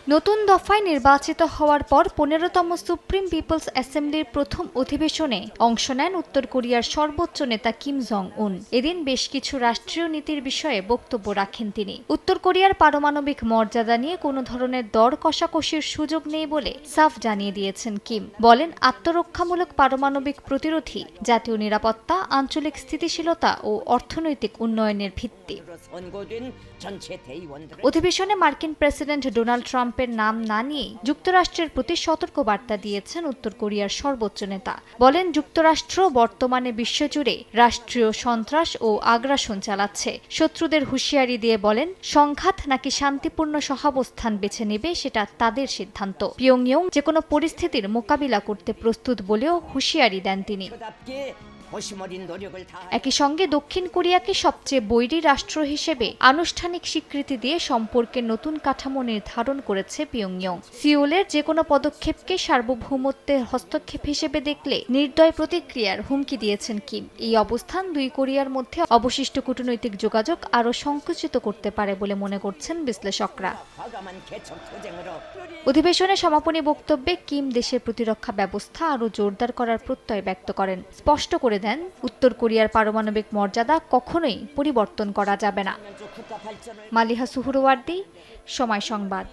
নতুন দফায় নির্বাচিত হওয়ার পর ১৫তম সুপ্রিম পিপলস অ্যাসেম্বলির প্রথম অধিবেশনে অংশ নেন উত্তর কোরিয়ার সর্বোচ্চ নেতা কিম জং উন। এদিন বেশ কিছু রাষ্ট্রীয় নীতির বিষয়ে বক্তব্য রাখেন তিনি। উত্তর কোরিয়ার পারমাণবিক মর্যাদা নিয়ে কোনো ধরনের দর কষাকষির সুযোগ নেই বলে সাফ জানিয়ে দিয়েছেন কিম। বলেন, আত্মরক্ষামূলক পারমাণবিক প্রতিরোধী জাতীয় নিরাপত্তা, আঞ্চলিক স্থিতিশীলতা ও অর্থনৈতিক উন্নয়নের ভিত্তি। অধিবেশনে মার্কিন প্রেসিডেন্ট ডোনাল্ড ট্রাম্পের নাম না নিয়েই যুক্তরাষ্ট্রের প্রতি সতর্ক বার্তা দিয়েছেন উত্তর কোরিয়ার সর্বোচ্চ নেতা। বলেন, যুক্তরাষ্ট্র বর্তমানে বিশ্বজুড়ে রাষ্ট্রীয় সন্ত্রাস ও আগ্রাসন চালাচ্ছে। শত্রুদের হুঁশিয়ারি দিয়ে বলেন, সংঘাত নাকি শান্তিপূর্ণ সহাবস্থান বেছে নেবে সেটা তাদের সিদ্ধান্ত। পিয়ংইয়ং যে কোনো পরিস্থিতির মোকাবিলা করতে প্রস্তুত বলেও হুঁশিয়ারি দেন তিনি। একই সঙ্গে দক্ষিণ কোরিয়াকে সবচেয়ে বৈরী রাষ্ট্র হিসেবে আনুষ্ঠানিক স্বীকৃতি দিয়ে সম্পর্কের নতুন কাঠামো নির্ধারণ করেছে পিয়ংইয়ং। সিওলের যে কোনো পদক্ষেপকে সার্বভৌমত্বের হস্তক্ষেপ হিসেবে দেখলে নির্দয় প্রতিক্রিয়ার হুমকি দিয়েছেন কিম। এই অবস্থান দুই কোরিয়ার মধ্যে অবশিষ্ট কূটনৈতিক যোগাযোগ আরও সংকুচিত করতে পারে বলে মনে করছেন বিশ্লেষকরা। অধিবেশনে সমাপনী বক্তব্যে কিম দেশের প্রতিরক্ষা ব্যবস্থা আরও জোরদার করার প্রত্যয় ব্যক্ত করেন। স্পষ্ট করে দেন, উত্তর কোরিয়ার পারমাণবিক মর্যাদা কখনোই পরিবর্তন করা যাবে না। মালিহা সুহরওয়ার্দী, সময় সংবাদ।